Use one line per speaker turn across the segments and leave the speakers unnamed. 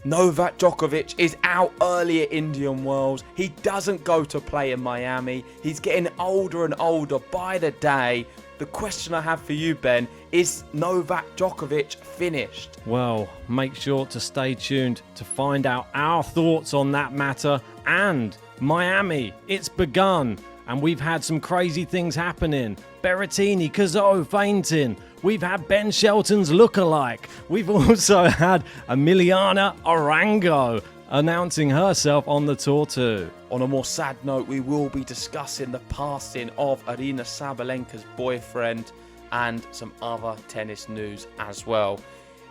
Novak Djokovic is out early at Indian Wells. He doesn't go to play in Miami. He's getting older and older by the day. The question I have for you, Ben, is Novak Djokovic finished?
Well, make sure to stay tuned to find out our thoughts on that matter. And Miami, it's begun. And we've had some crazy things happening. Berrettini, Cazot fainting. We've had Ben Shelton's lookalike. We've also had Emiliana Arango announcing herself on the tour too.
On a more sad note, we will be discussing the passing of Arina Sabalenka's boyfriend and some other tennis news as well.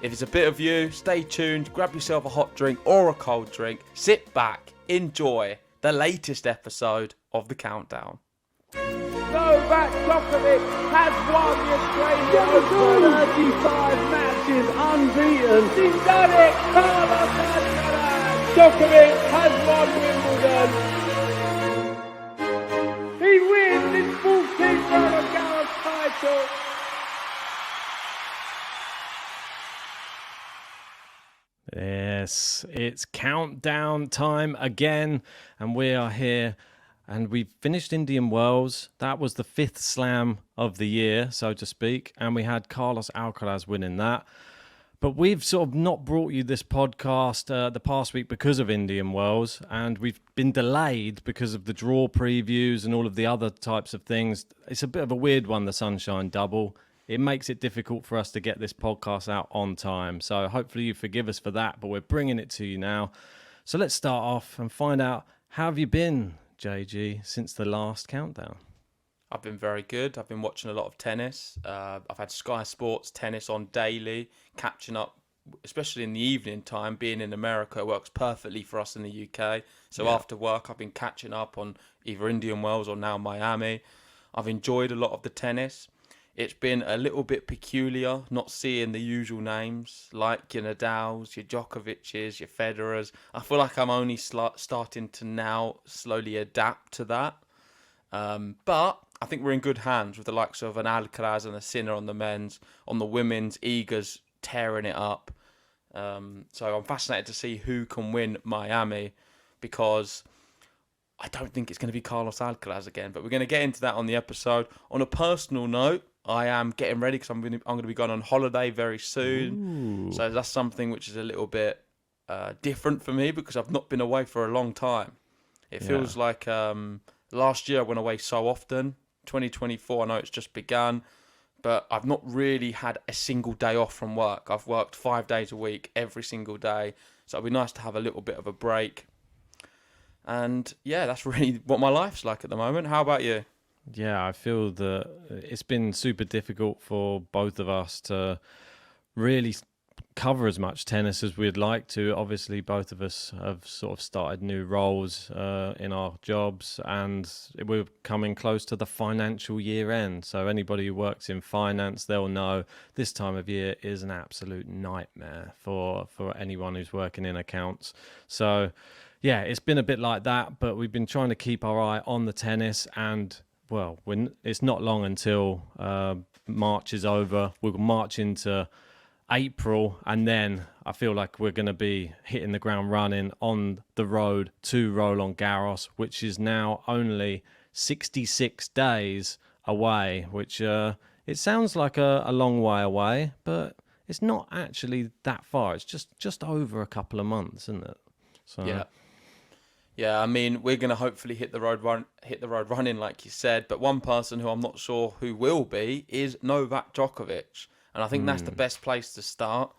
If it's a bit of you, stay tuned, grab yourself a hot drink or a cold drink, sit back, enjoy the latest episode of The Countdown.
Novak Djokovic has won the Australian Open. 35 matches unbeaten. He's done it! Carlos Alcaraz! Djokovic has won Wimbledon. He wins his 14th Roland Garros title.
Yes, it's countdown time again, and we are here. And we've finished Indian Wells. That was the 5th slam of the year, so to speak. And we had Carlos Alcaraz winning that. But we've sort of not brought you this podcast the past week because of Indian Wells. And we've been delayed because of the draw previews and all of the other types of things. It's a bit of a weird one, the Sunshine Double. It makes it difficult for us to get this podcast out on time. So hopefully you forgive us for that. But we're bringing it to you now. So let's start off and find out, how have you been, JG, since the last countdown?
I've been very good. I've been watching a lot of tennis. I've had Sky Sports tennis on daily, catching up, especially in the evening time. Being in America, it works perfectly for us in the UK. So after work, I've been catching up on either Indian Wells or now Miami. I've enjoyed a lot of the tennis. It's been a little bit peculiar not seeing the usual names like your Nadals, your Djokovic's, your Federers. I feel like I'm only starting to now slowly adapt to that. But I think we're in good hands with the likes of an Alcaraz and a Sinner on the men's. On the women's, Iga's tearing it up. So I'm fascinated to see who can win Miami, because I don't think it's going to be Carlos Alcaraz again. But we're going to get into that on the episode. On a personal note, I am getting ready because I'm going to be going on holiday very soon. Ooh. So that's something which is a little bit different for me because I've not been away for a long time. It feels like last year I went away so often. 2024, I know it's just begun, but I've not really had a single day off from work. I've worked 5 days a week, every single day. So it'd be nice to have a little bit of a break. And yeah, that's really what my life's like at the moment. How about you?
Yeah, I feel that it's been super difficult for both of us to really cover as much tennis as we'd like to. Obviously, both of us have sort of started new roles in our jobs, and we're coming close to the financial year end. So anybody who works in finance, they'll know this time of year is an absolute nightmare for anyone who's working in accounts. So yeah, it's been a bit like that, but we've been trying to keep our eye on the tennis, and well, it's not long until March is over. We'll march into April, and then I feel like we're going to be hitting the ground running on the road to Roland Garros, which is now only 66 days away, which it sounds like a long way away, but it's not actually that far. It's just over a couple of months, isn't it? So
Yeah, I mean, we're going to hopefully hit the road running, like you said. But one person who I'm not sure who will be is Novak Djokovic. And I think that's the best place to start.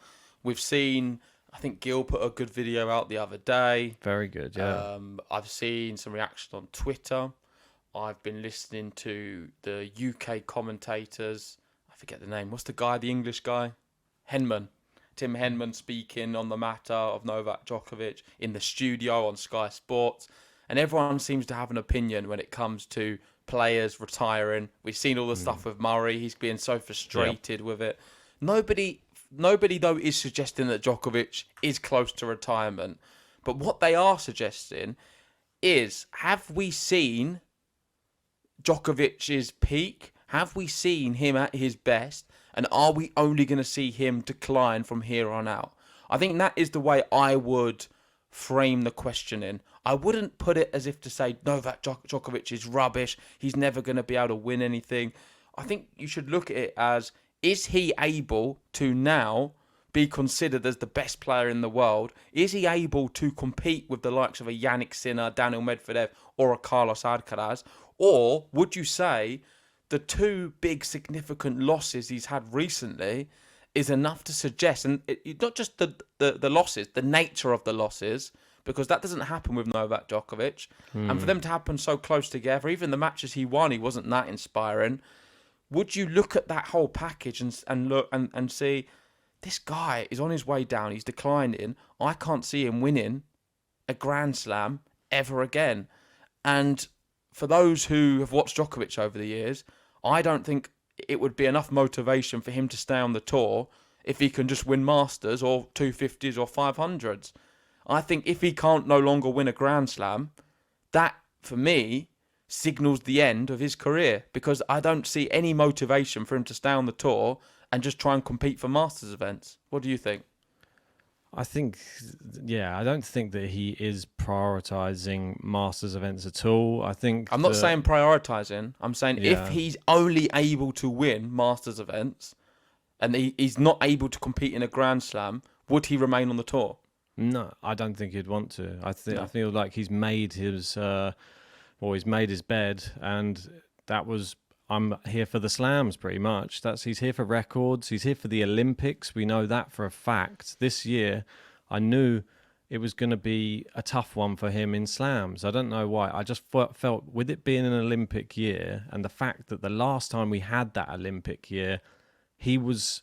We've seen, I think Gil put a good video out the other day.
Very good, yeah.
I've seen some reaction on Twitter. I've been listening to the UK commentators. I forget the name. What's the guy, the English guy? Tim Henman speaking on the matter of Novak Djokovic in the studio on Sky Sports. And everyone seems to have an opinion when it comes to players retiring. We've seen all the stuff with Murray. He's being so frustrated with it. Nobody, though, is suggesting that Djokovic is close to retirement. But what they are suggesting is, have we seen Djokovic's peak? Have we seen him at his best? And are we only going to see him decline from here on out? I think that is the way I would frame the question in. I wouldn't put it as if to say Novak Djokovic is rubbish. He's never going to be able to win anything. I think you should look at it as, is he able to now be considered as the best player in the world? Is he able to compete with the likes of a Yannick Sinner, Daniel Medvedev, or a Carlos Alcaraz? Or would you say the two big significant losses he's had recently is enough to suggest, and not just the losses, the nature of the losses, because that doesn't happen with Novak Djokovic, and for them to happen so close together, even the matches he won, he wasn't that inspiring. Would you look at that whole package and look and see, this guy is on his way down, he's declining, I can't see him winning a Grand Slam ever again? And for those who have watched Djokovic over the years, I don't think it would be enough motivation for him to stay on the tour if he can just win Masters or 250s or 500s. I think if he can't no longer win a Grand Slam, that, for me, signals the end of his career, because I don't see any motivation for him to stay on the tour and just try and compete for Masters events. What do you think?
I think, I don't think that he is prioritising Masters events at all. I think
I'm not saying prioritising. I'm saying if he's only able to win Masters events and he's not able to compete in a Grand Slam, would he remain on the tour?
No, I don't think he'd want to. I feel like he's made his he's made his bed, and that was, I'm here for the slams pretty much. He's here for records. He's here for the Olympics. We know that for a fact. This year, I knew it was going to be a tough one for him in slams. I don't know why. I just felt with it being an Olympic year, and the fact that the last time we had that Olympic year, he was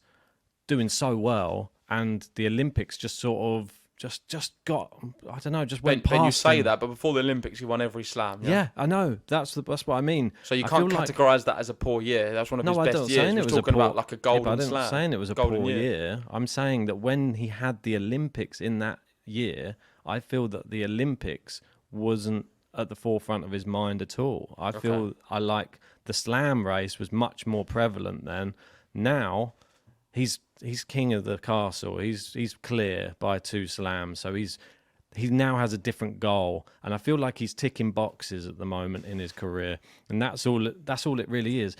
doing so well, and the Olympics just sort of just got, I don't know, just went past
But you say
him.
that, but before the Olympics, he won every slam.
Yeah, I know. That's what I mean.
So you can't categorise that as a poor year. That's one of his best years.
Saying it was
talking about like a golden
slam.
slam.
I'm saying it was a poor year. I'm saying that when he had the Olympics in that year, I feel that the Olympics wasn't at the forefront of his mind at all. I feel the slam race was much more prevalent then. Now, he's king of the castle. He's clear by 2 slams, so he now has a different goal, and I feel like he's ticking boxes at the moment in his career, and that's all it really is.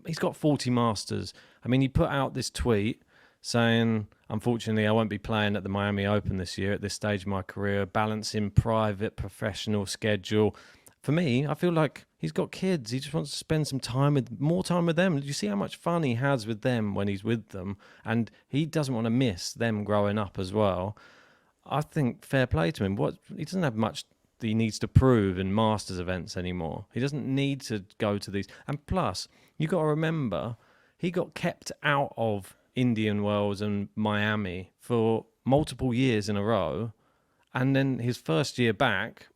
He's got 40 Masters. I mean, he put out this tweet saying, unfortunately, I won't be playing at the Miami Open this year at this stage of my career, balancing private, professional schedule. For me, I feel like he's got kids. He just wants to spend more time with them. You see how much fun he has with them when he's with them, and he doesn't want to miss them growing up as well. I think fair play to him. He doesn't have much that he needs to prove in Masters events anymore. He doesn't need to go to these. And plus, you got to remember, he got kept out of Indian Wells and Miami for multiple years in a row, and then his first year back,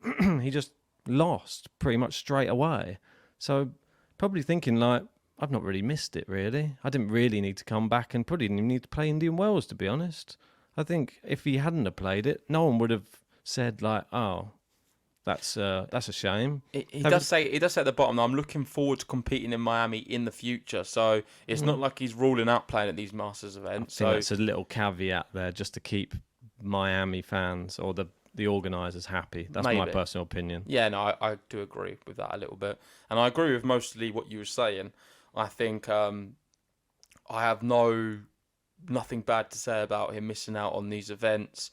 he just lost pretty much straight away. So probably thinking like, I've not really missed it really. I didn't really need to come back, and probably didn't even need to play Indian Wells, to be honest. I think if he hadn't have played it, no one would have said like, oh, that's a shame.
He does say at the bottom, I'm looking forward to competing in Miami in the future. So it's not like he's ruling out playing at these Masters events.
I think that's a little caveat there, just to keep Miami fans or the organisers happy. That's my personal opinion.
Yeah, no, I do agree with that a little bit. And I agree with mostly what you were saying. I think I have nothing bad to say about him missing out on these events,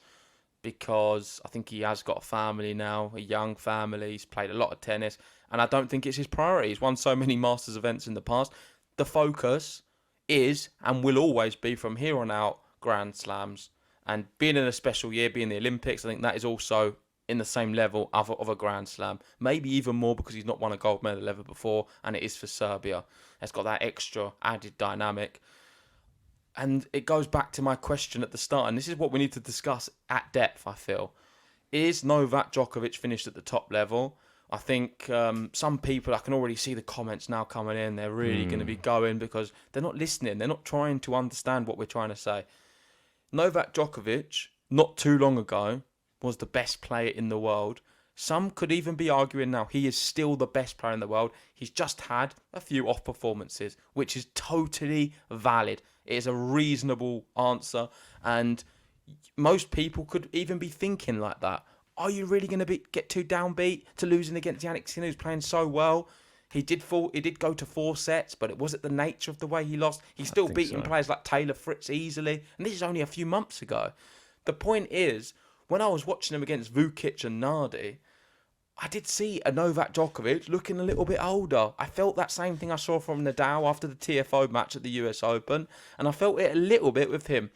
because I think he has got a family now, a young family. He's played a lot of tennis, and I don't think it's his priority. He's won so many Masters events in the past. The focus is and will always be from here on out Grand Slams. And being in a special year, being the Olympics, I think that is also in the same level of a Grand Slam. Maybe even more, because he's not won a gold medal ever before, and it is for Serbia. It's got that extra added dynamic. And it goes back to my question at the start, and this is what we need to discuss at depth, I feel. Is Novak Djokovic finished at the top level? I think some people, I can already see the comments now coming in, they're really going to be going, because they're not listening. They're not trying to understand what we're trying to say. Novak Djokovic, not too long ago, was the best player in the world. Some could even be arguing now he is still the best player in the world. He's just had a few off performances, which is totally valid. It is a reasonable answer, and most people could even be thinking like that. Are you really going to get too downbeat to losing against Yannick Sinner, who's playing so well? He did go to 4 sets, but it wasn't the nature of the way he lost. He's still beating players like Taylor Fritz easily, and this is only a few months ago. The point is, when I was watching him against Vukic and Nardi, I did see a Novak Djokovic looking a little bit older. I felt that same thing I saw from Nadal after the TFO match at the US Open, and I felt it a little bit with him.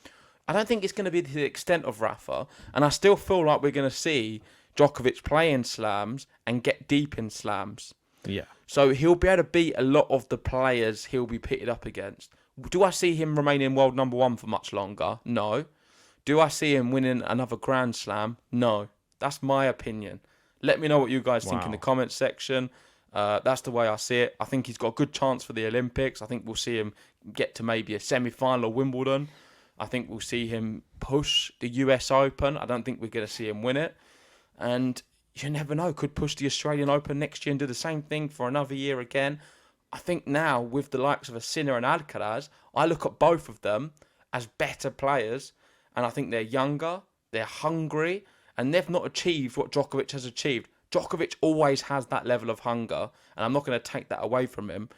I don't think it's going to be to the extent of Rafa, and I still feel like we're going to see Djokovic play in slams and get deep in slams.
Yeah.
So he'll be able to beat a lot of the players he'll be pitted up against. Do I see him remaining world number 1 for much longer? No. Do I see him winning another Grand Slam? No. That's my opinion. Let me know what you guys think in the comments section. That's the way I see it. I think he's got a good chance for the Olympics. I think we'll see him get to maybe a semi-final of Wimbledon. I think we'll see him push the US Open. I don't think we're going to see him win it. And you never know, could push the Australian Open next year and do the same thing for another year again. I think now, with the likes of a Sinner and Alcaraz, I look at both of them as better players, and I think they're younger, they're hungry, and they've not achieved what Djokovic has achieved. Djokovic always has that level of hunger, and I'm not going to take that away from him.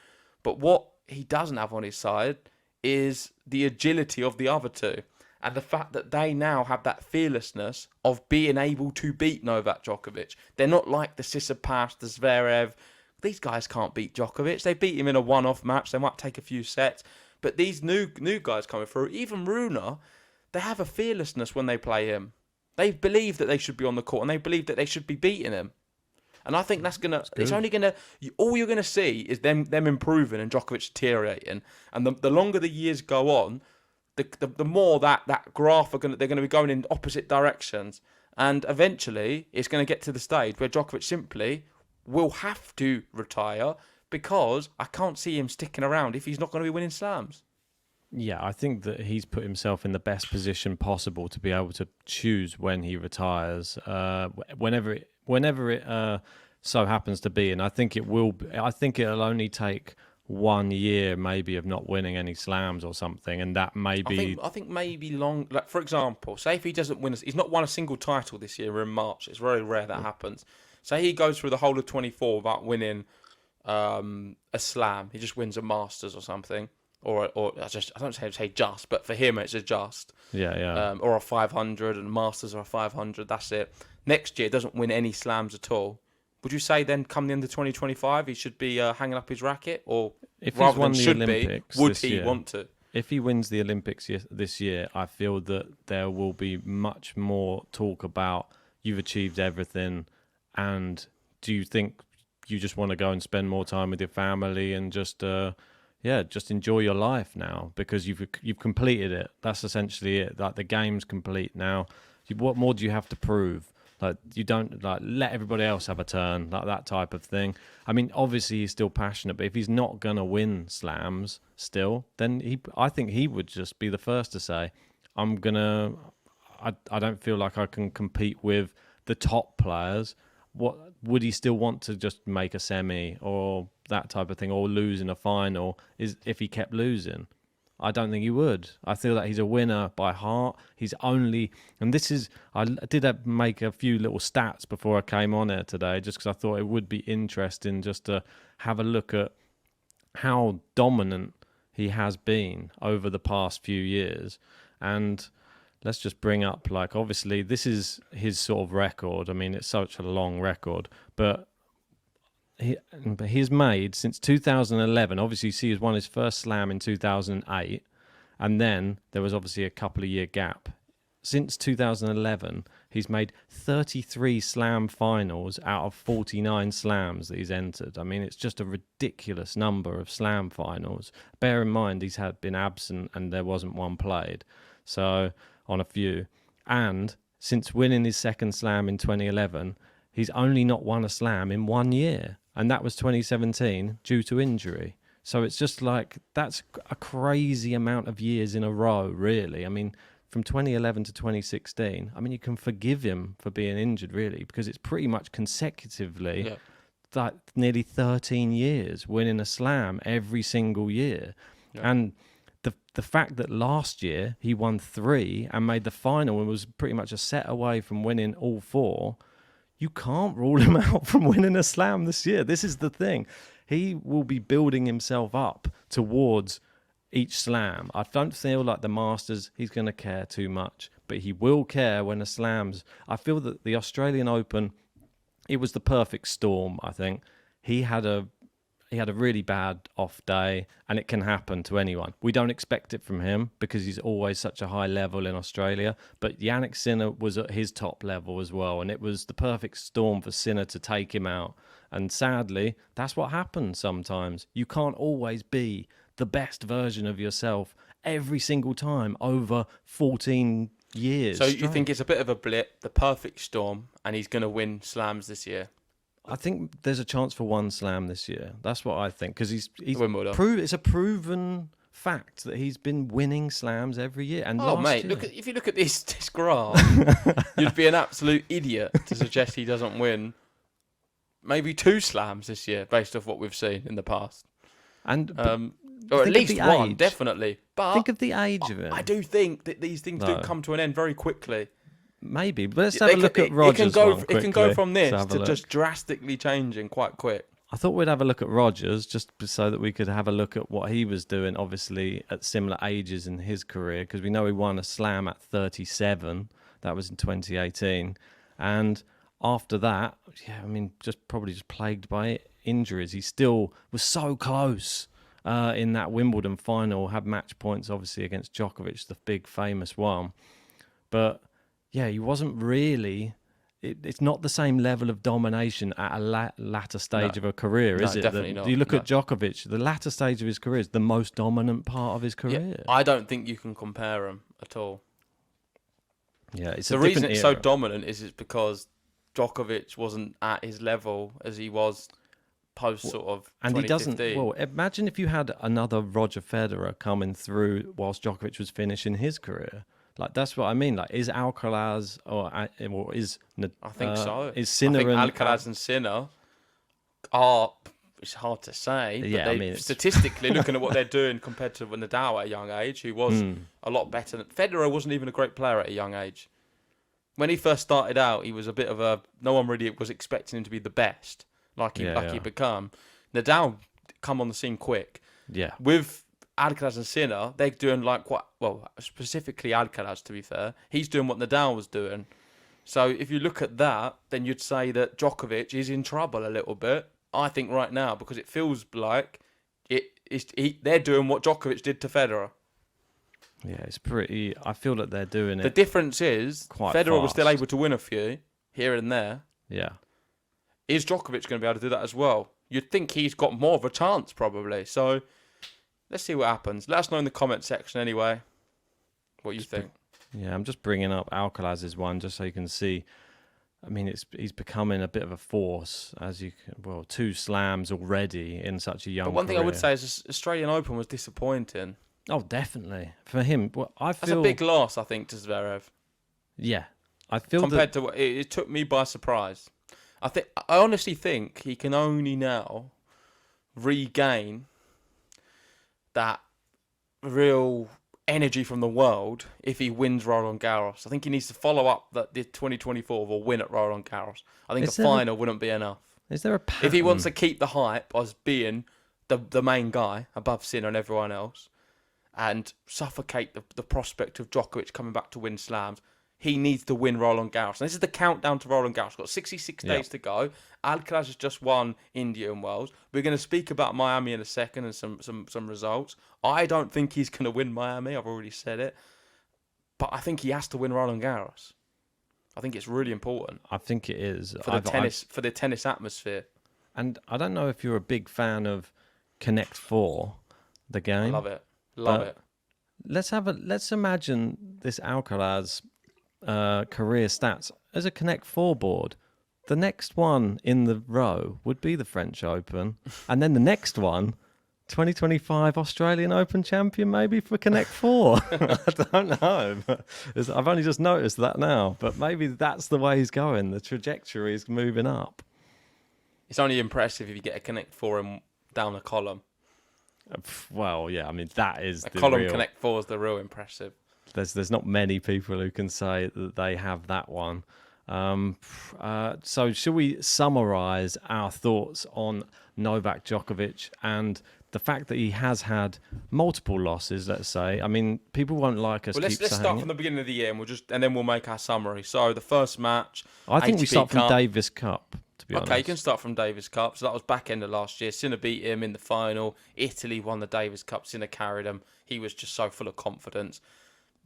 But what he doesn't have on his side is the agility of the other two. And the fact that they now have that fearlessness of being able to beat Novak Djokovic. They're not like the Tsitsipas, the Zverev. These guys can't beat Djokovic. They beat him in a one-off match. They might take a few sets. But these new guys coming through, even Rune, they have a fearlessness when they play him. They believe that they should be on the court and they believe that they should be beating him. And I think it's only going to, all you're going to see is them improving and Djokovic deteriorating. And the longer the years go on, the more that graph they're going to be going in opposite directions, and eventually it's going to get to the stage where Djokovic simply will have to retire because I can't see him sticking around if he's not going to be winning slams.
Yeah, I think that he's put himself in the best position possible to be able to choose when he retires, whenever it so happens to be, and I think it will. I think it'll only take 1 year maybe of not winning any slams or something, and that may be...
I think maybe long... Like, for example, say if he doesn't win... He's not won a single title this year in March. It's very rare that happens. Say he goes through the whole of 24 without winning a slam. He just wins a Masters or something. Or I don't say just, but for him it's a just.
Yeah.
Or a 500, and Masters or a 500, that's it. Next year doesn't win any slams at all. Would you say then, come the end of 2025, he should be hanging up his racket, or
if
rather
he's won
than
the
should
Olympics
be, would
this
he
year,
want to?
If he wins the Olympics this year, I feel that there will be much more talk about you've achieved everything, and do you think you just want to go and spend more time with your family and just enjoy your life now because you've completed it. That's essentially it. Like, the game's complete now. What more do you have to prove? Like, you don't let everybody else have a turn, like that type of thing. I mean, obviously he's still passionate, but if he's not gonna win slams still, then I think he would just be the first to say, I don't feel like I can compete with the top players. What would he still want to just make a semi or that type of thing, or lose in a final? Is if he kept losing? I don't think he would. I feel that he's a winner by heart. He's only, and this is, I did make a few little stats before I came on here today, just because I thought it would be interesting just to have a look at how dominant he has been over the past few years. And let's just bring up, like, obviously this is his sort of record. I mean, it's such a long record, but he's made since 2011. Obviously, he's won his first slam in 2008, and then there was obviously a couple of year gap. Since 2011, he's made 33 slam finals out of 49 slams that he's entered. I mean, it's just a ridiculous number of slam finals. Bear in mind, he's been absent and there wasn't one played. So, on a few. And since winning his second slam in 2011, he's only not won a slam in 1 year. And that was 2017 due to injury. So it's just like, that's a crazy amount of years in a row, really. I mean, from 2011 to 2016, I mean, you can forgive him for being injured, really, because it's pretty much consecutively, like, nearly 13 years winning a slam every single year. Yeah. And the fact that last year he won 3 and made the final and was pretty much a set away from winning all 4, you can't rule him out from winning a slam this year. This is the thing. He will be building himself up towards each slam. I don't feel like the Masters, he's going to care too much, but he will care when the slams. I feel that the Australian Open, it was the perfect storm, I think. He had a really bad off day, and it can happen to anyone. We don't expect it from him because he's always such a high level in Australia, but Jannik Sinner was at his top level as well, and it was the perfect storm for Sinner to take him out. And sadly, that's what happens sometimes. You can't always be the best version of yourself every single time over 14 years.
So
straight.
you think it's a bit of a blip, the perfect storm, and he's going to win slams this year?
I think there's a chance for one slam this year. That's what I think, because he's
Wimbledon.
it's a proven fact that he's been winning slams every year. And
Oh,
last
mate,
year,
if you look at this graph, you'd be an absolute idiot to suggest he doesn't win maybe 2 slams this year based off what we've seen in the past.
and
Or at
think of
least
the
one,
age.
definitely. But
think of the age of it.
I do think that these things do
No.
come to an end very quickly.
Maybe, but let's have a look at Rogers.
It can go from this
Let's have a
to
look.
just drastically changing quite quick.
I thought we'd have a look at Rogers just so that we could have a look at what he was doing, obviously, at similar ages in his career, because we know he won a slam at 37. That was in 2018. And after that, yeah, I mean, just plagued by injuries. He still was so close in that Wimbledon final, had match points, obviously, against Djokovic, the big famous one. But, yeah, he wasn't really... It's not the same level of domination at a latter stage of a career, is it?
Definitely not.
You look at Djokovic, the latter stage of his career is the most dominant part of his career.
Yeah, I don't think you can compare them at all.
Yeah, it's
The
a
reason
different
it's so
era.
dominant is because Djokovic wasn't at his level as he was post sort of
And he doesn't.
2015.
Well, imagine if you had another Roger Federer coming through whilst Djokovic was finishing his career. Like, that's what I mean. Like, is Alcaraz or is
I think so.
Is Sinner
I think
and
Alcaraz and Sinner are. It's hard to say. But
Yeah,
they,
I mean, it's-
statistically, looking at what they're doing compared to Nadal at a young age, who was a lot better. Federer wasn't even a great player at a young age. When he first started out, he was a bit of a. No one really was expecting him to be the best, like he become. Nadal come on the scene quick.
Yeah.
With Alcaraz and Sinner, they're doing like specifically Alcaraz, to be fair. He's doing what Nadal was doing. So if you look at that, then you'd say that Djokovic is in trouble a little bit. I think right now, because it feels like they're doing what Djokovic did to Federer.
Yeah, it's pretty. I feel that they're doing it.
The difference is
quite
Federer was still
fast.
able to win a few here and there.
Yeah.
Is Djokovic going to be able to do that as well? You'd think he's got more of a chance, probably. So let's see what happens. Let us know in the comment section anyway what you think.
Yeah, I'm just bringing up Alcaraz's one just so you can see. I mean, he's becoming a bit of a force, as you can, 2 slams already in such a young
But one thing I would
career.
say is Australian Open was disappointing.
Oh, definitely. For him, well, I
That's
feel...
a big loss, I think, to Zverev.
Yeah. I feel
Compared to what it took me by surprise. I honestly think he can only now regain that real energy from the world if he wins Roland Garros. I think he needs to follow up the 2024 with a win at Roland Garros. I think
Is
a
there a-
final wouldn't be enough.
Is there a pattern?
If he wants to keep the hype as being the main guy above Sinner and everyone else, and suffocate the prospect of Djokovic coming back to win slams, he needs to win Roland Garros. And this is the countdown to Roland Garros. Got 66 days to go. Alcaraz has just won Indian Wells. We're going to speak about Miami in a second and some results. I don't think he's going to win Miami. I've already said it. But I think he has to win Roland Garros. I think it's really important
I think it is.
for the tennis atmosphere.
And I don't know if you're a big fan of Connect 4, the game.
I love it. Love
But
it.
Let's imagine this Alcaraz career stats as a Connect 4 board. The next one in the row would be the French Open, and then the next one, 2025 Australian Open champion, maybe for Connect 4. I don't know. But I've only just noticed that now, but maybe that's the way he's going. The trajectory is moving up.
It's only impressive if you get a Connect 4 down a column.
Well, yeah, I mean, that is the
Column
real...
Connect 4 is the real impressive.
There's not many people who can say that they have that one. So shall we summarise our thoughts on Novak Djokovic and the fact that he has had multiple losses, let's say? I mean, people won't like us.
Well, let's start from the beginning of the year, and then we'll make our summary. So the first match,
I think we
ATP
start from
Cup.
Davis Cup, to be honest.
Okay, you can start from Davis Cup. So that was back end of last year. Sinner beat him in the final. Italy won the Davis Cup. Sinner carried him. He was just so full of confidence.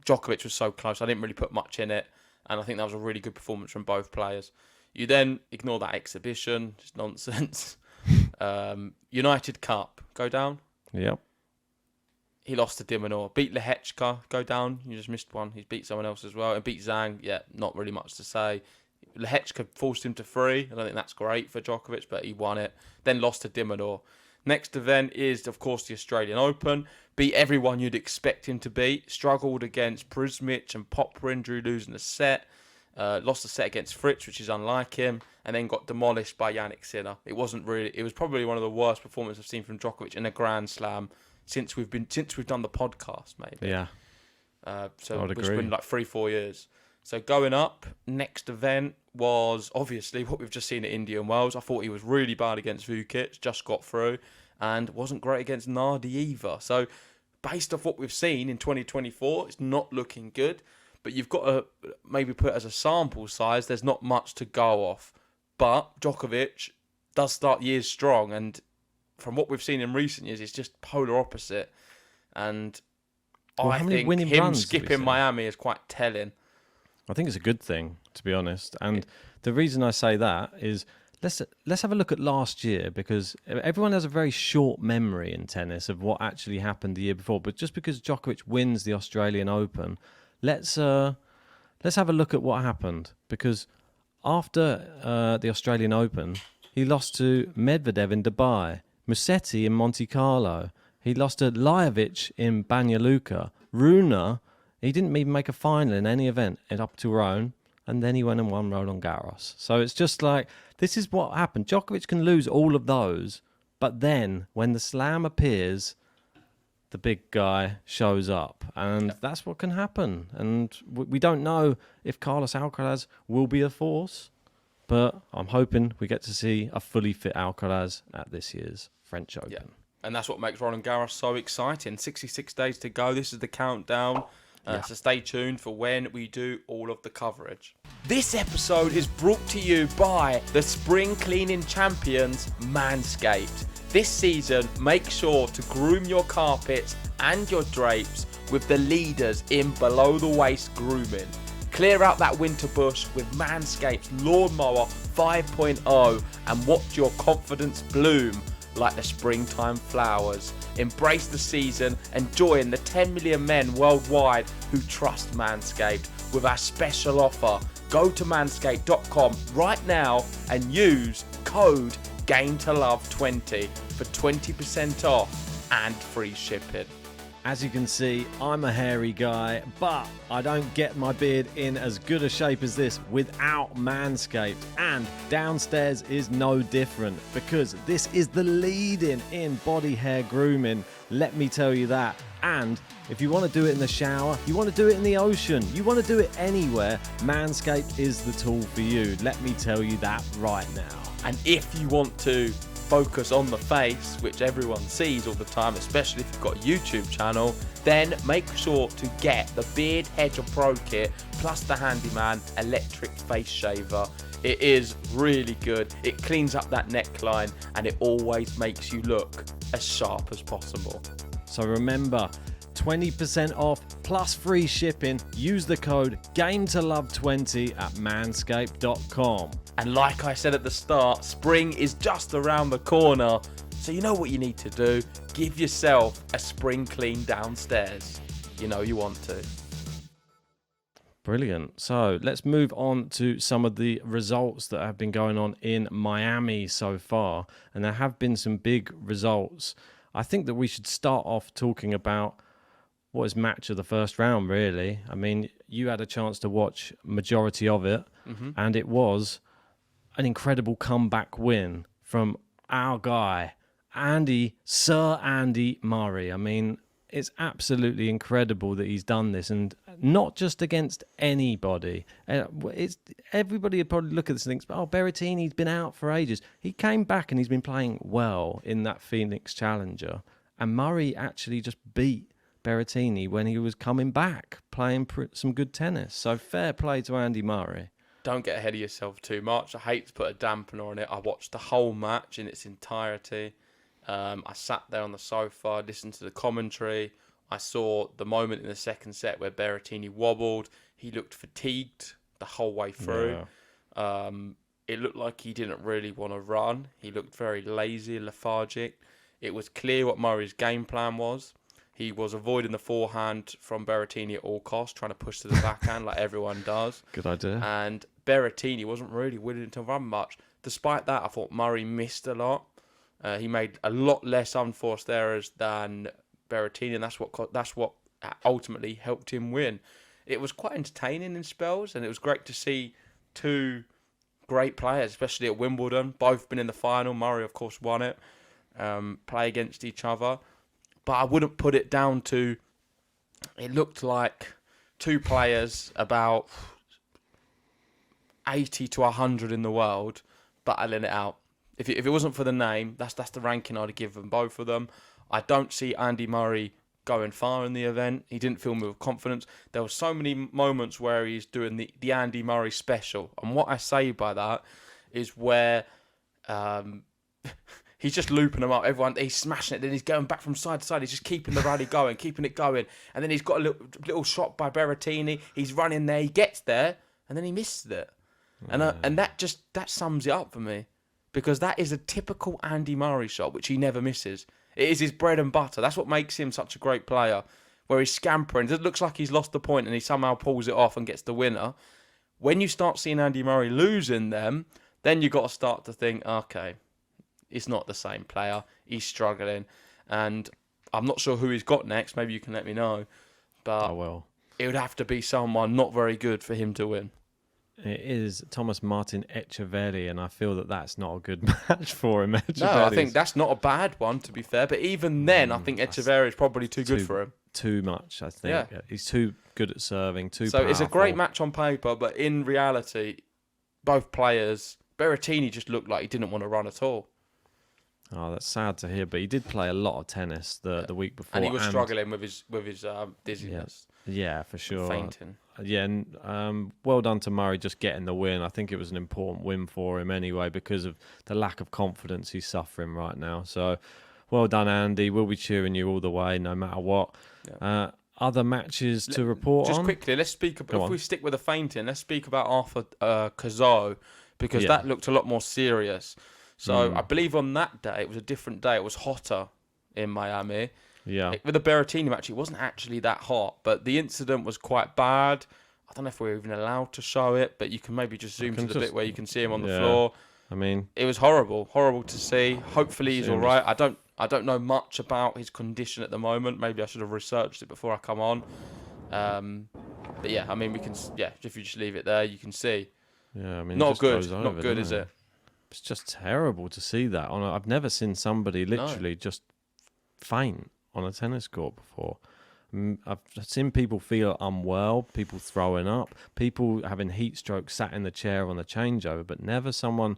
Djokovic was so close. I didn't really put much in it. And I think that was a really good performance from both players. You then ignore that exhibition. Just nonsense. United Cup. Go down.
Yep.
He lost to Dimonor. Beat Lehechka. Go down. You just missed one. He's beat someone else as well. And beat Zhang. Yeah, not really much to say. Lehechka forced him to free. I don't think that's great for Djokovic, but he won it. Then lost to Dimonor. Next event is, of course, the Australian Open. Beat everyone you'd expect him to beat. Struggled against Prismic and Popper, losing a set. Lost a set against Fritz, which is unlike him. And then got demolished by Yannick Sinner. It was probably one of the worst performances I've seen from Djokovic in a Grand Slam since we've done the podcast, maybe.
Yeah.
So
I'd
it's
agree.
been like 3-4 years. So going up, next event was obviously what we've just seen at Indian Wells. I thought he was really bad against Vukic, just got through, and wasn't great against Nardi either. So based off what we've seen in 2024, it's not looking good. But you've got to maybe put as a sample size, there's not much to go off. But Djokovic does start years strong, and from what we've seen in recent years, it's just polar opposite. And I think him skipping Miami is quite telling.
I think it's a good thing, to be honest. And the reason I say that is let's have a look at last year, because everyone has a very short memory in tennis of what actually happened the year before. But just because Djokovic wins the Australian Open, let's have a look at what happened. Because after the Australian Open, he lost to Medvedev in Dubai, Musetti in Monte Carlo. He lost to Lajovic in Banja Luka. Rune, he didn't even make a final in any event up to Rome, and then he went and won Roland Garros. So it's just like, this is what happened. Djokovic can lose all of those, but then when the slam appears, the big guy shows up, and that's what can happen. And we don't know if Carlos Alcaraz will be a force, but I'm hoping we get to see a fully fit Alcaraz at this year's French Open.
Yeah. And that's what makes Roland Garros so exciting. 66 days to go. This is the countdown. So stay tuned for when we do all of the coverage. This episode is brought to you by the spring cleaning champions, Manscaped. This season, make sure to groom your carpets and your drapes with the leaders in below-the-waist grooming. Clear out that winter bush with Manscaped's Lawnmower 5.0 and watch your confidence bloom like the springtime flowers. Embrace the season and join the 10 million men worldwide who trust Manscaped with our special offer. Go to manscaped.com right now and use code GAMETOLOVE20 for 20% off and free shipping.
As you can see, I'm a hairy guy, but I don't get my beard in as good a shape as this without Manscaped. And downstairs is no different, because this is the lead-in in body hair grooming. Let me tell you that. And if you want to do it in the shower, you want to do it in the ocean, you want to do it anywhere, Manscaped is the tool for you. Let me tell you that right now.
And if you want to focus on the face, which everyone sees all the time, especially if you've got a YouTube channel, then make sure to get the Beard Hedger Pro Kit plus the Handyman electric face shaver. It is really good. It cleans up that neckline and it always makes you look as sharp as possible.
So remember, 20% off plus free shipping. Use the code GAMETOLOVE20 at manscaped.com.
And like I said at the start, spring is just around the corner. So you know what you need to do? Give yourself a spring clean downstairs. You know you want to.
Brilliant. So let's move on to some of the results that have been going on in Miami so far. And there have been some big results. I think that we should start off talking about what is match of the first round, really. I mean, you had a chance to watch majority of it, and it was an incredible comeback win from our guy, Sir Andy Murray. I mean, it's absolutely incredible that he's done this, and not just against anybody. It's everybody would probably look at this and think, "Oh, Berrettini's been out for ages." He came back and he's been playing well in that Phoenix Challenger, and Murray actually just beat Berrettini when he was coming back, playing some good tennis. So fair play to Andy Murray.
Don't get ahead of yourself too much. I hate to put a dampener on it. I watched the whole match in its entirety. I sat there on the sofa, listened to the commentary. I saw the moment in the second set where Berrettini wobbled. He looked fatigued the whole way through. Yeah. It looked like he didn't really want to run. He looked very lazy, lethargic. It was clear what Murray's game plan was. He was avoiding the forehand from Berrettini at all costs, trying to push to the backhand like everyone does.
Good idea.
And Berrettini wasn't really willing to run much. Despite that, I thought Murray missed a lot. He made a lot less unforced errors than Berrettini, and that's what ultimately helped him win. It was quite entertaining in spells, and it was great to see two great players, especially at Wimbledon. Both been in the final. Murray, of course, won it. Play against each other. But I wouldn't put it down to... It looked like two players about 80 to 100 in the world battling it out. If it wasn't for the name, that's the ranking I'd give them, both of them. I don't see Andy Murray going far in the event. He didn't fill me with confidence. There were so many moments where he's doing the Andy Murray special. And what I say by that is where he's just looping them up. Everyone, he's smashing it. Then he's going back from side to side. He's just keeping the rally going, keeping it going. And then he's got a little shot by Berrettini. He's running there. He gets there. And then he misses it. And that sums it up for me. Because that is a typical Andy Murray shot, which he never misses. It is his bread and butter. That's what makes him such a great player. Where he's scampering. It looks like he's lost the point and he somehow pulls it off and gets the winner. When you start seeing Andy Murray losing them, then you've got to start to think, okay, it's not the same player. He's struggling. And I'm not sure who he's got next. Maybe you can let me know. But it would have to be someone not very good for him to win.
It is Thomas Martin Echeverri, and I feel that that's not a good match for him.
No, I think that's not a bad one, to be fair. But even then, I think Echeverri is probably too good for him.
Too much, I think. Yeah. He's too good at serving, too
So
powerful.
It's a great match on paper, but in reality, both players, Berrettini just looked like he didn't want to run at all.
Oh, that's sad to hear, but he did play a lot of tennis the week before.
And he was struggling with his dizziness.
Yeah, for sure.
Fainting.
Yeah, and well done to Murray just getting the win. I think it was an important win for him anyway because of the lack of confidence he's suffering right now. So well done, Andy. We'll be cheering you all the way no matter what. Yeah. Other matches to report on?
Just quickly, let's speak about, if we stick with the fainting, let's speak about Arthur Cazaux because that looked a lot more serious. So I believe on that day, it was a different day. It was hotter in Miami.
Yeah.
With the Berrettini match, it wasn't actually that hot, but the incident was quite bad. I don't know if we're even allowed to show it, but you can maybe just zoom to the bit where you can see him on the floor.
I mean,
it was horrible to see. Hopefully he's all right. I don't know much about his condition at the moment. Maybe I should have researched it before I come on. But yeah, I mean, we can. Yeah, if you just leave it there, you can see.
Yeah, I mean,
not good. Not good, is it?
It's just terrible to see that. I've never seen somebody literally just faint on a tennis court before. I've seen people feel unwell, people throwing up, people having heat stroke sat in the chair on the changeover, but never someone...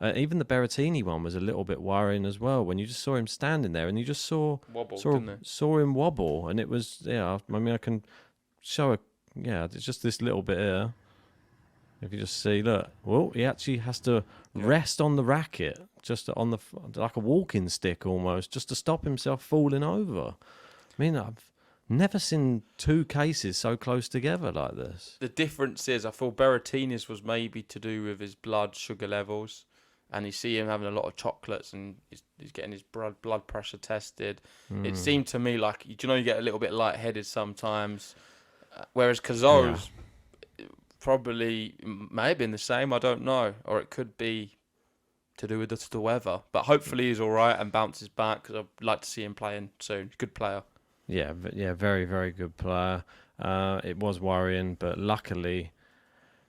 even the Berrettini one was a little bit worrying as well, when you just saw him standing there and you just saw him wobble. And it was, I mean, I can show it's just this little bit here. If you just see, look, well, he actually has to rest on the racket, just on like a walking stick almost, just to stop himself falling over. I mean, I've never seen two cases so close together like this.
The difference is, I feel Berrettini's was maybe to do with his blood sugar levels, and you see him having a lot of chocolates, and he's getting his blood pressure tested. It seemed to me like, you get a little bit lightheaded sometimes, whereas Cazaux's... probably may have been the same, I don't know. Or it could be to do with the weather. But hopefully he's all right and bounces back because I'd like to see him playing soon. Good player.
Yeah, very, very good player. It was worrying, but luckily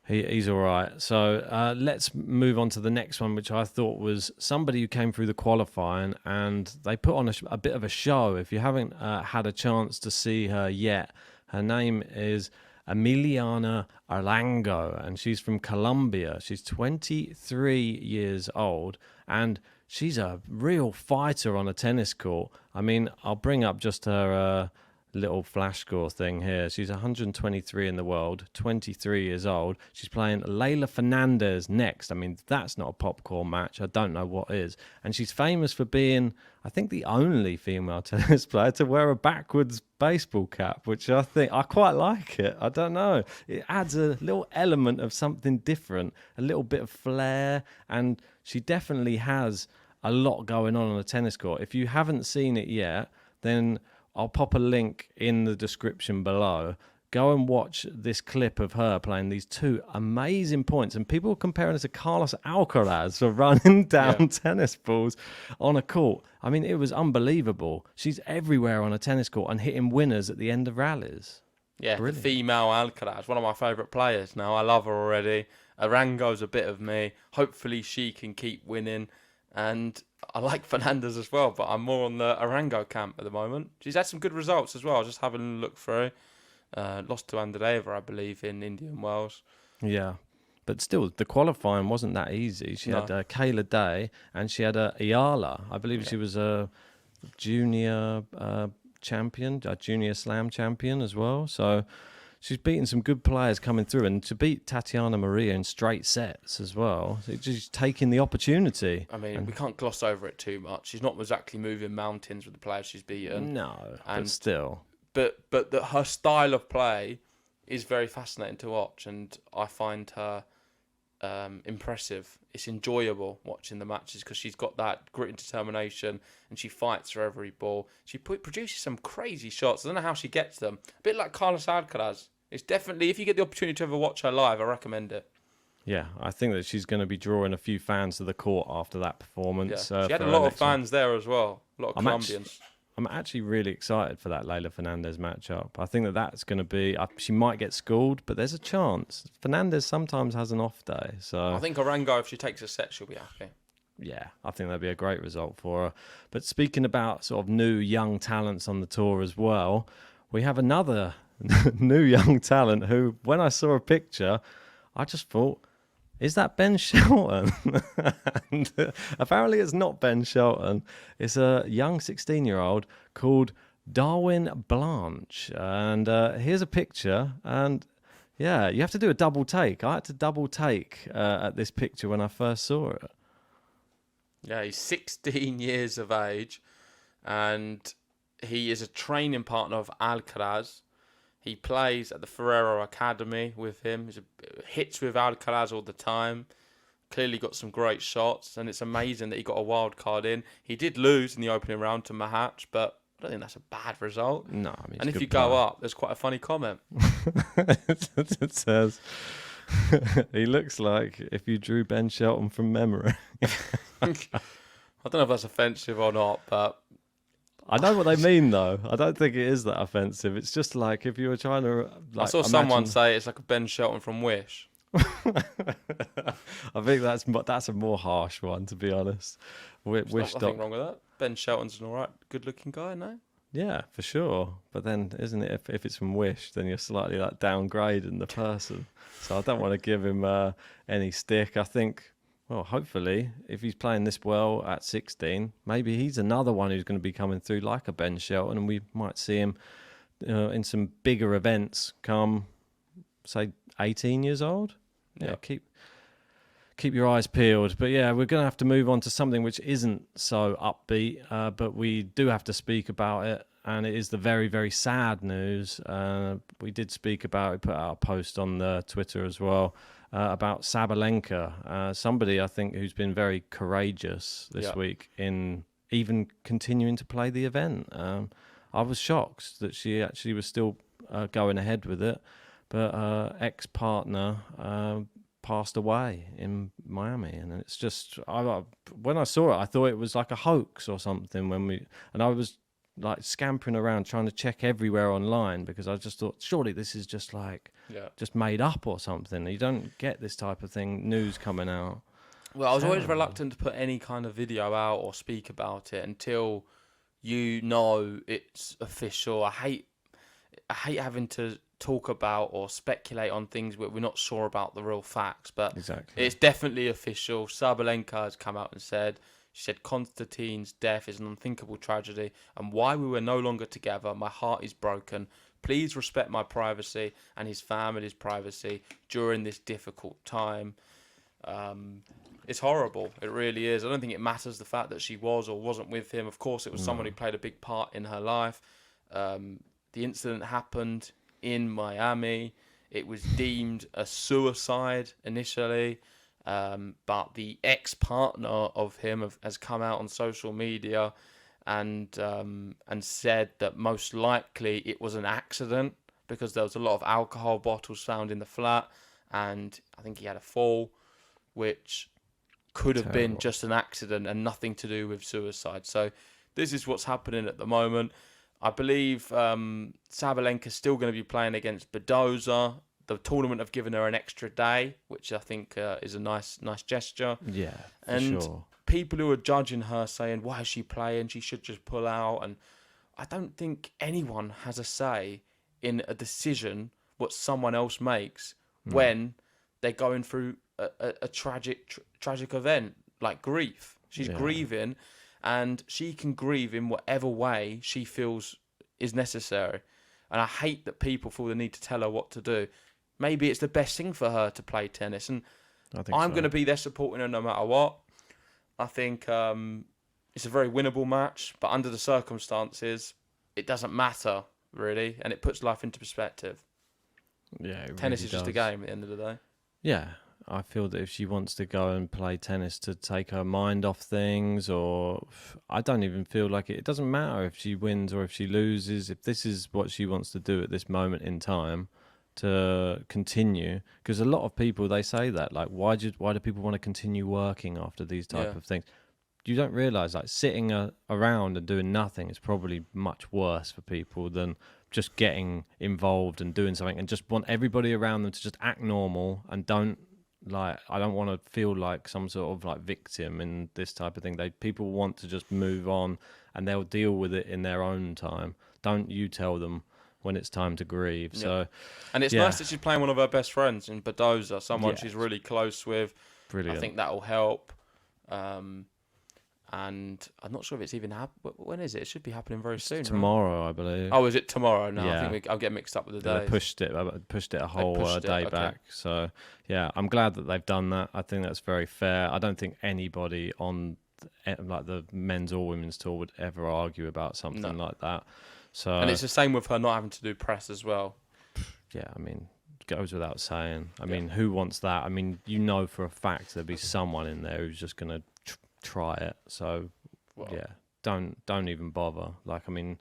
He's all right. So let's move on to the next one, which I thought was somebody who came through the qualifying, and they put on a bit of a show. If you haven't had a chance to see her yet, her name is Emiliana Arango, and she's from Colombia. She's 23 years old, and she's a real fighter on a tennis court. I mean, I'll bring up just her little flash score thing here. She's 123 in the world, 23 years old. She's playing Leylah Fernandez next. I mean, that's not a popcorn match. I don't know what is. And she's famous for being, I think, the only female tennis player to wear a backwards baseball cap, which I think I quite like it. I don't know. It adds a little element of something different, a little bit of flair, and she definitely has a lot going on a tennis court. If you haven't seen it yet, then I'll pop a link in the description below. Go and watch this clip of her playing these two amazing points. And people are comparing it to Carlos Alcaraz for running down tennis balls on a court. I mean, it was unbelievable. She's everywhere on a tennis court and hitting winners at the end of rallies.
Yeah,
Brilliant.
The female Alcaraz, one of my favourite players now. I love her already. Arango's a bit of me. Hopefully she can keep winning. And I like Fernandez as well, but I'm more on the Arango camp at the moment. She's had some good results as well, just having a look through. Lost to Andreeva, I believe, in Indian Wells.
Yeah, but still, the qualifying wasn't that easy. She had Kayla Day and she had Ayala. I believe she was a junior champion, a junior slam champion as well. So she's beaten some good players coming through, and to beat Tatiana Maria in straight sets as well. So she's taking the opportunity.
I mean, we can't gloss over it too much. She's not exactly moving mountains with the players she's beaten.
No, but still.
But her style of play is very fascinating to watch, and I find her impressive. It's enjoyable watching the matches because she's got that grit and determination, and she fights for every ball. She produces some crazy shots. I don't know how she gets them. A bit like Carlos Alcaraz. It's definitely, if you get the opportunity to ever watch her live, I recommend it.
Yeah, I think that she's going to be drawing a few fans to the court after that performance.
Yeah. She had a lot of fans there as well. A lot of Colombians.
I'm actually really excited for that Leylah Fernandez matchup. I think that that's going to be... she might get schooled, but there's a chance. Fernandez sometimes has an off day. So
I think Arango, if she takes a set, she'll be happy.
Yeah, I think that'd be a great result for her. But speaking about sort of new young talents on the tour as well, we have another new young talent who, when I saw a picture, I just thought, is that Ben Shelton? And apparently it's not Ben Shelton. It's a young 16-year-old called Darwin Blanche. And here's a picture. And yeah, you have to do a double take. I had to double take at this picture when I first saw it.
Yeah, he's 16 years of age, and he is a training partner of Alcaraz. He plays at the Ferrero Academy with him. He hits with Alcaraz all the time. Clearly got some great shots, and it's amazing that he got a wild card in. He did lose in the opening round to Mahatch, but I don't think that's a bad result.
No, I mean,
and if you go up, there's quite a funny comment.
It says, he looks like if you drew Ben Shelton from memory.
I don't know if that's offensive or not, but...
I know what they mean, though. I don't think it is that offensive. It's just like if you were trying to...
I saw someone say it's like a Ben Shelton from Wish.
I think that's a more harsh one, to be honest.
There's nothing wrong with that. Ben Shelton's an all right, good-looking guy, no?
Yeah, for sure. But then, isn't it, if it's from Wish, then you're slightly like downgrading the person. So I don't want to give him any stick. I think... Well, hopefully, if he's playing this well at 16, maybe he's another one who's going to be coming through like a Ben Shelton, and we might see him in some bigger events come, say, 18 years old. Yeah, keep your eyes peeled. But yeah, we're going to have to move on to something which isn't so upbeat, but we do have to speak about it, and it is the very, very sad news. We did speak about it, put out a post on the Twitter as well, about Sabalenka, somebody I think who's been very courageous this week in even continuing to play the event. I was shocked that she actually was still going ahead with it, but her ex-partner passed away in Miami, and it's just when I saw it, I thought it was like a hoax or something. I was like scampering around trying to check everywhere online because I just thought, surely this is just like just made up or something. You don't get this type of news coming out.
Well, I was always reluctant to put any kind of video out or speak about it until you know it's official. I hate having to talk about or speculate on things where we're not sure about the real facts, but it's definitely official. Sabalenka has come out and said, she said, Konstantin's death is an unthinkable tragedy, and why we were no longer together, my heart is broken. Please respect my privacy and his family's privacy during this difficult time. It's horrible. It really is. I don't think it matters the fact that she was or wasn't with him. Of course, it was someone who played a big part in her life. The incident happened in Miami. It was deemed a suicide initially, but the ex-partner of him has come out on social media and said that most likely it was an accident because there was a lot of alcohol bottles found in the flat, and I think he had a fall, which could have been just an accident and nothing to do with suicide. So this is what's happening at the moment. I believe Sabalenka's still going to be playing against Badoza. The tournament have given her an extra day, which I think is a nice gesture.
Yeah, for
and
sure.
People who are judging her saying, why is she playing? She should just pull out. And I don't think anyone has a say in a decision what someone else makes when they're going through a tragic event like grief. She's grieving, and she can grieve in whatever way she feels is necessary. And I hate that people feel the need to tell her what to do. Maybe it's the best thing for her to play tennis, and I'm going to be there supporting her no matter what. I think it's a very winnable match, but under the circumstances, it doesn't matter, really, and it puts life into perspective.
Yeah,
tennis is just a game at the end of the day.
Yeah, I feel that if she wants to go and play tennis to take her mind off things, or I don't even feel like it doesn't matter if she wins or if she loses, if this is what she wants to do at this moment in time, to continue, because a lot of people, they say that, like, why do people want to continue working after these type of things? You don't realize, like, sitting around and doing nothing is probably much worse for people than just getting involved and doing something, and just want everybody around them to just act normal and don't, like, I don't want to feel like some sort of like victim in this type of thing. People want to just move on, and they'll deal with it in their own time. Don't you tell them when it's time to grieve. Yeah. So,
and it's nice that she's playing one of her best friends in Badoza, someone she's really close with.
Brilliant.
I think that will help. And I'm not sure if it's even when is it? It should be happening very soon.
Tomorrow,
right?
I believe.
Oh, is it tomorrow? No,
yeah.
I think I'll get mixed up with the days.
They pushed it a whole day back. So yeah, I'm glad that they've done that. I think that's very fair. I don't think anybody on like the men's or women's tour would ever argue about something like that. So,
and it's the same with her not having to do press as well.
Yeah, I mean, it goes without saying. I mean, who wants that? I mean, you know for a fact there'll be someone in there who's just going to try it. So, don't even bother. Like, I mean,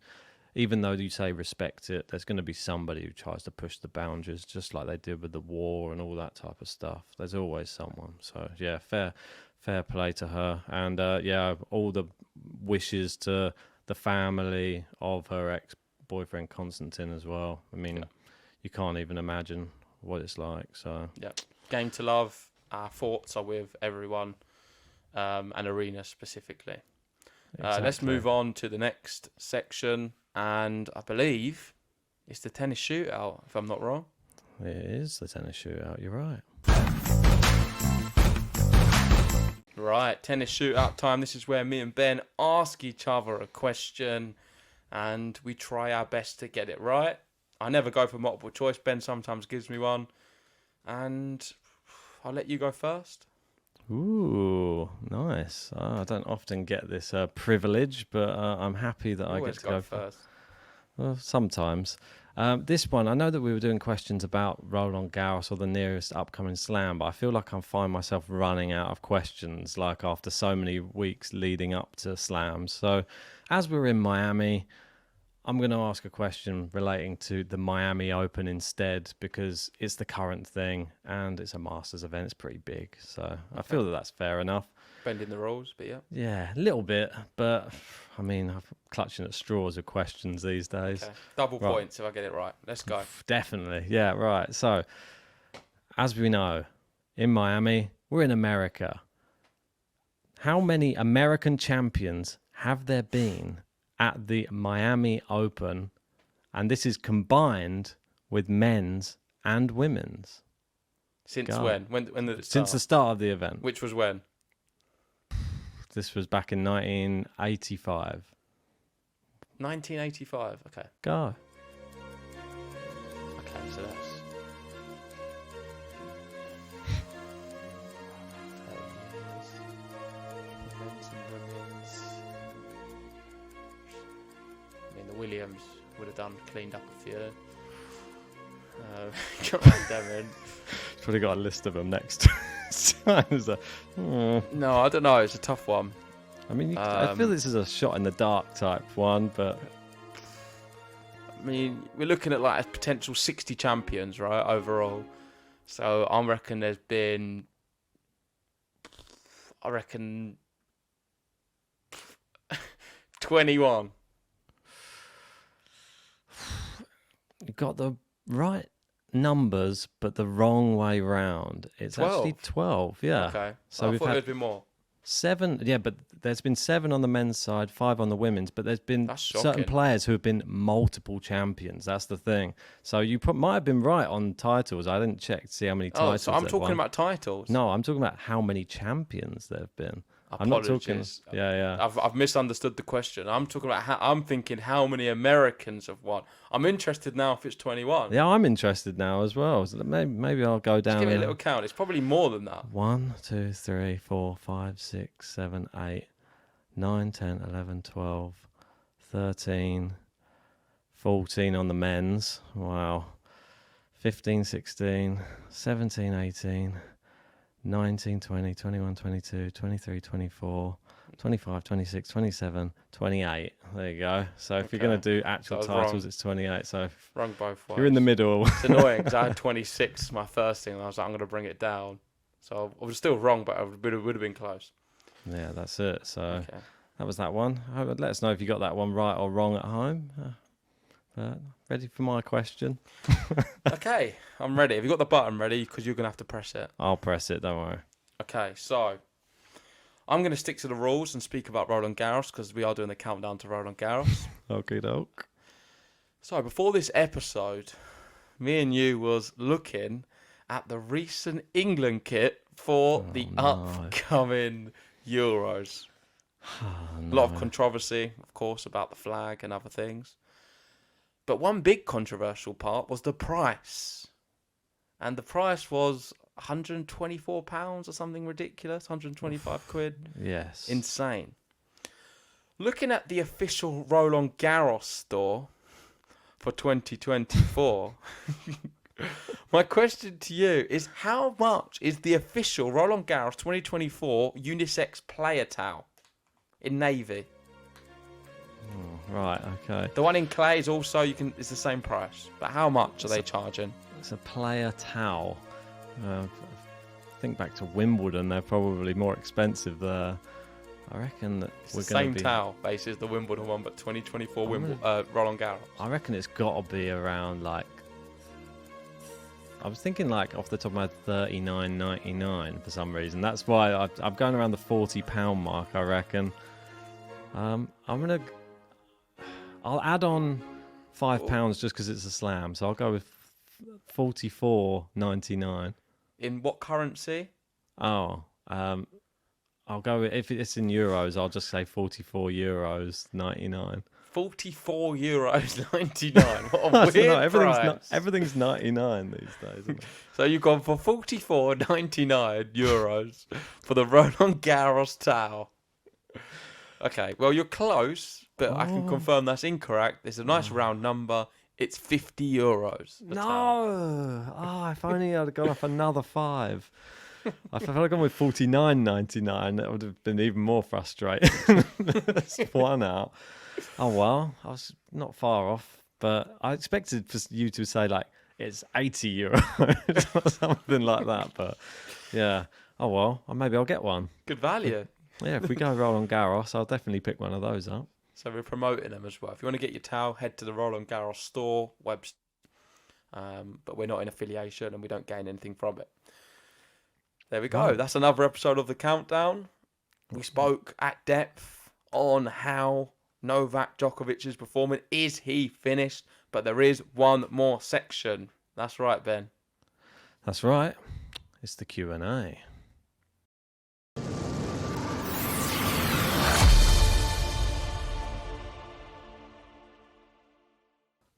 even though you say respect it, there's going to be somebody who tries to push the boundaries, just like they did with the war and all that type of stuff. There's always someone. So, yeah, fair play to her. And, all the wishes to the family of her ex-boyfriend Konstantin as well. I mean, you can't even imagine what it's like. So
Game to love. Our thoughts are with everyone, and Arena specifically.
Exactly.
Let's move on to the next section, and I believe it's the tennis shootout, if I'm not wrong.
It is the tennis shootout. You're right.
Right, tennis shootout time. This is where me and Ben ask each other a question and we try our best to get it right. I never go for multiple choice. Ben sometimes gives me one. And I'll let you go first.
Ooh, nice. I don't often get this privilege, but I'm happy that I get to go first. Well, sometimes. This one, I know that we were doing questions about Roland Garros or the nearest upcoming slam, but I feel like I find myself running out of questions, like after so many weeks leading up to slams. So as we're in Miami, I'm going to ask a question relating to the Miami Open instead, because it's the current thing and it's a Masters event. It's pretty big. So I feel that that's fair enough.
Bending the rules, but yeah.
Yeah, a little bit. But, I mean, I'm clutching at straws with questions these days.
Okay. Double points if I get it right. Let's go.
Definitely. Yeah, right. So, as we know, in Miami, we're in America. How many American champions have there been at the Miami Open? And this is combined with men's and women's.
Since when? When did it start?
Since the start of the event.
Which was when?
This was back in 1985.
1985. Okay.
Go.
Okay, so that's... men's and women's. I mean, the Williams would have cleaned up a few. Come on, Devon.
He's probably got a list of them next time. So,
No, I don't know. It's a tough one.
I mean, I feel this is a shot in the dark type one, but...
I mean, we're looking at like a potential 60 champions, right, overall. So I reckon there's been... 21.
You got the right numbers, but the wrong way round. It's
12.
actually 12, yeah.
Okay.
So
I
we've
thought
had
there'd be more.
7, yeah, but there's been 7 on the men's side, 5 on the women's, but there's been
That's
certain
shocking.
players who have been multiple champions. That's the thing. So you might have been right on titles. I didn't check to see how many titles.
Oh, so I'm
they've
talking
won.
about titles.
No, I'm talking about how many champions there have been. I'm not talking.
Apologies.
Yeah.
I've misunderstood the question. I'm talking about I'm thinking how many Americans have won. I'm interested now if it's 21.
Yeah, I'm interested now as well. So maybe I'll go down.
Just give it a
there.
little count. It's probably more than that.
1, 2, 3, 4, 5, 6, 7, 8, 9, 10, 11, 12, 13, 14 on the men's. Wow. 15, 16, 17, 18, 19, 20, 21, 22, 23, 24, 25, 26, 27, 28. There you go. So if you're going to do actual
So I was
titles,
wrong.
it's 28. So
Wrong both ways.
you're in the middle.
It's annoying because I had 26 my first thing and I was like, I'm going to bring it down. So I was still wrong, but I would have been close.
Yeah, that's it. So
Okay.
that was that one. Let us know if you got that one right or wrong at home. Ready for my question?
Okay, I'm ready. Have you got the button ready? Because you're going to have to press it.
I'll press it, don't worry.
Okay, so I'm going to stick to the rules and speak about Roland Garros because we are doing the countdown to Roland Garros.
Okay, doke.
So before this episode, me and you was looking at the recent England kit for the upcoming Euros. A lot of controversy, of course, about the flag and other things. But one big controversial part was the price. And the price was £124 or something ridiculous, 125 quid.
Yes.
Insane. Looking at the official Roland Garros store for 2024, my question to you is how much is the official Roland Garros 2024 unisex player towel in navy?
Right, okay.
The one in clay is also it's the same price, but how much are they charging?
It's a player towel. Think back to Wimbledon, they're probably more expensive there. I reckon that
It's
we're
the
going
same
to be...
towel base as the Wimbledon one, but 2024 Roland Garros.
I reckon it's got to be around like... I was thinking like off the top of my head $39.99 for some reason. That's why I'm going around the £40 mark, I reckon. I'll add on £5 just because it's a slam, so I'll go with $44.99.
In what currency?
Oh, I'll go with, if it's in euros, I'll just say €44.99.
€44.99. What a weird price.
Everything's 99 these days, isn't it?
So you've gone for €44.99 for the Roland Garros towel. Okay, well you're close, but I can confirm that's incorrect. It's a nice round number. It's €50.
No! Oh, if only I'd gone off another 5. If I'd have gone with 49.99, that would have been even more frustrating. That's one out. Oh well, I was not far off, but I expected for you to say like it's €80 or something like that. But yeah, oh well, maybe I'll get one.
Good value.
Yeah, if we go Roland Garros, I'll definitely pick one of those up.
So we're promoting them as well. If you want to get your towel, head to the Roland Garros store website. But we're not in affiliation and we don't gain anything from it. There we go.
Right.
That's another episode of The Countdown. We spoke at depth on how Novak Djokovic is performing. Is he finished? But there is one more section. That's right, Ben.
That's right. It's the Q&A.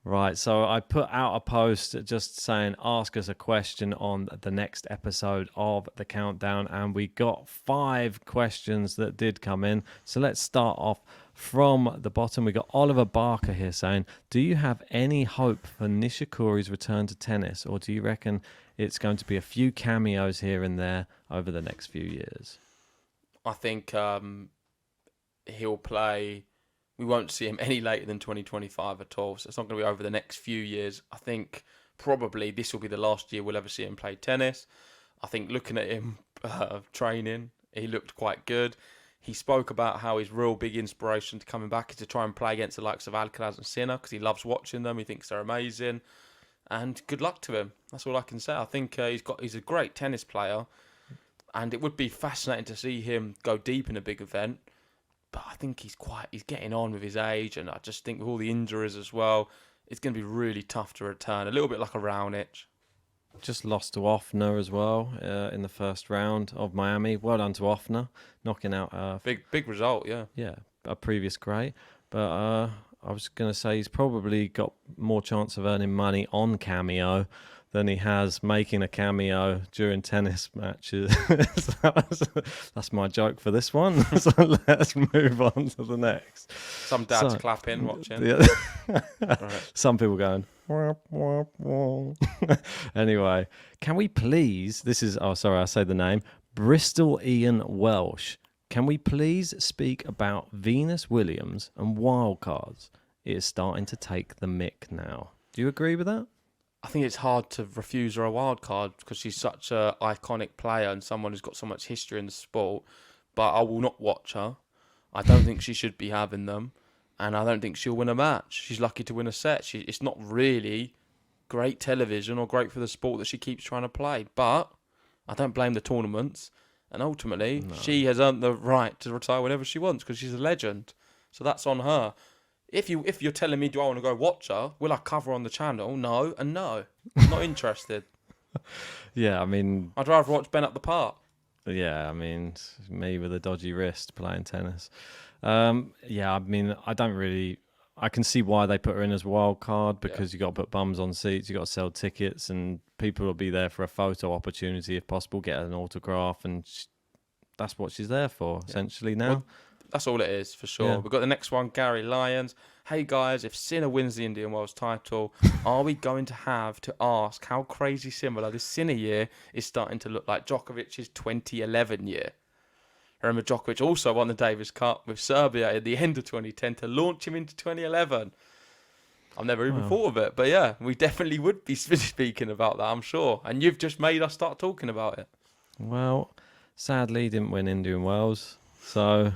Right, so I put out a post just saying, ask us a question on the next episode of The Countdown, and we got 5 questions that did come in. So let's start off from the bottom. We got Oliver Barker here saying, do you have any hope for Nishikori's return to tennis, or do you reckon it's going to be a few cameos here and there over the next few years?
I think he'll play... We won't see him any later than 2025 at all. So it's not going to be over the next few years. I think probably this will be the last year we'll ever see him play tennis. I think looking at him training, he looked quite good. He spoke about how his real big inspiration to coming back is to try and play against the likes of Alcaraz and Sinner because he loves watching them. He thinks they're amazing. And good luck to him. That's all I can say. I think he's a great tennis player. And it would be fascinating to see him go deep in a big event. But I think he's getting on with his age, and I just think with all the injuries as well, it's going to be really tough to return. A little bit like a Raonic.
Just lost to Offner as well in the first round of Miami. Well done to Offner, knocking out
big result, yeah.
Yeah, a previous great. But I was going to say he's probably got more chance of earning money on Cameo than he has making a cameo during tennis matches. That's my joke for this one. So let's move on to the next.
Some dad's clapping, watching.
Yeah.
Right.
Some people going, wah, wah, wah. Anyway, can we please, I say the name, Bristol Ian Welsh. Can we please speak about Venus Williams and wildcards? It is starting to take the mick now. Do you agree with that?
I think it's hard to refuse her a wild card because she's such an iconic player and someone who's got so much history in the sport. But I will not watch her. I don't think she should be having them. And I don't think she'll win a match. She's lucky to win a set. It's not really great television or great for the sport that she keeps trying to play. But I don't blame the tournaments. And ultimately, she has earned the right to retire whenever she wants because she's a legend. So that's on her. If you're telling me, do I want to go watch her? Will I cover on the channel? No and no. I'm not interested.
Yeah, I mean...
I'd rather watch Ben at the park.
Yeah, I mean, me with a dodgy wrist playing tennis. Yeah, I mean, I can see why they put her in as wild card because you got to put bums on seats, you got to sell tickets, and people will be there for a photo opportunity if possible, get an autograph, and that's what she's there for, essentially, now.
Well, that's all it is, for sure.
Yeah.
We've got the next one, Gary Lyons. Hey, guys, if Sinner wins the Indian Wells title, are we going to have to ask how crazy similar this Sinner year is starting to look like Djokovic's 2011 year? Remember, Djokovic also won the Davis Cup with Serbia at the end of 2010 to launch him into 2011. I've never even thought of it. But yeah, we definitely would be speaking about that, I'm sure. And you've just made us start talking about it.
Well, sadly, he didn't win Indian Wells. So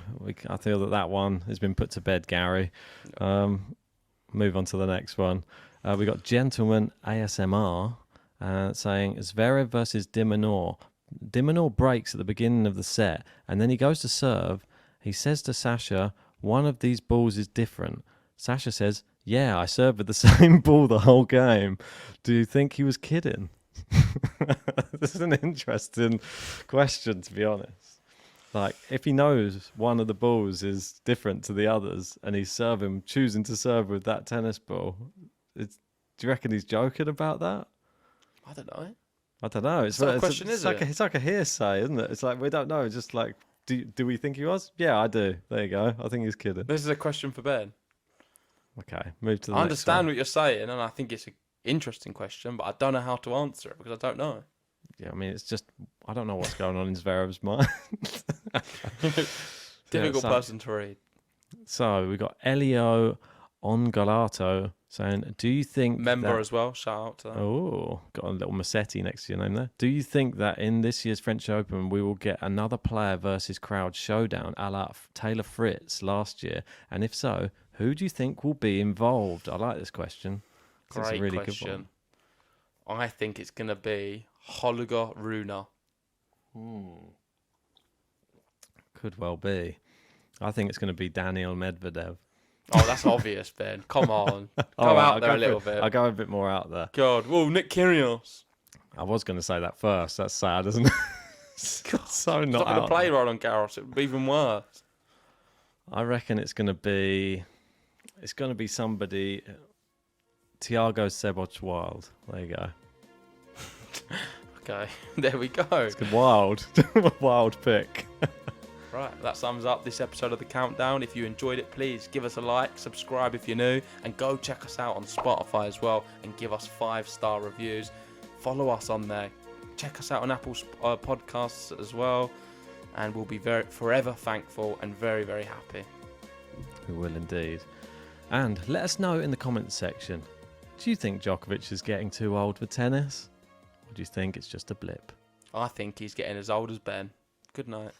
I feel that one has been put to bed, Gary. Move on to the next one. We got Gentleman ASMR saying Zverev versus Dimonor. Dimonor breaks at the beginning of the set, and then he goes to serve. He says to Sasha, one of these balls is different. Sasha says, yeah, I served with the same ball the whole game. Do you think he was kidding? This is an interesting question, to be honest. Like, if he knows one of the balls is different to the others and he's choosing to serve with that tennis ball, do you reckon he's joking about that?
I don't know.
I don't know.
It's not a question, is it?
It's like a hearsay, isn't it? It's like, we don't know. Just like, do we think he was? Yeah, I do. There you go. I think he's kidding.
This is a question for Ben.
Okay, move to the
I
next
understand
one.
what you're saying, and I think it's an interesting question, but I don't know how to answer it because I don't know.
yeah, I mean, it's just, I don't know what's going on in Zverev's mind.
Difficult
so-
person to read.
So we got Elio Ongalato saying, do you think
Member
that...
as well. Shout out to that.
Oh, got a little Massetti next to your name there. Do you think that in this year's French Open we will get another player versus crowd showdown a la Taylor Fritz last year? And if so, who do you think will be involved? I like this question. 'Cause it's
Great
a really
question.
good one.
I think it's going to be Holger Rune.
Could well be. I think it's going to be Daniel Medvedev.
Oh, that's obvious, Ben. Come on. Go
All right,
out there a little bit.
I'll go a bit more out there.
God. Whoa, Nick Kyrgios.
I was going to say that first. That's sad, isn't it? So
He's
not
not going to
out
play
there.
Roland Garros. It would be even worse.
I reckon it's going to be somebody. Thiago Seboc Wild. There you go.
Okay, there we go.
It's good. Wild. Wild pick.
Right, that sums up this episode of The Countdown. If you enjoyed it, please give us a like, subscribe if you're new, and go check us out on Spotify as well and give us 5-star reviews. Follow us on there. Check us out on Apple Podcasts as well, and we'll be forever thankful and very, very happy.
We will indeed. And let us know in the comments section. Do you think Djokovic is getting too old for tennis? Or do you think it's just a blip?
I think he's getting as old as Ben. Good night.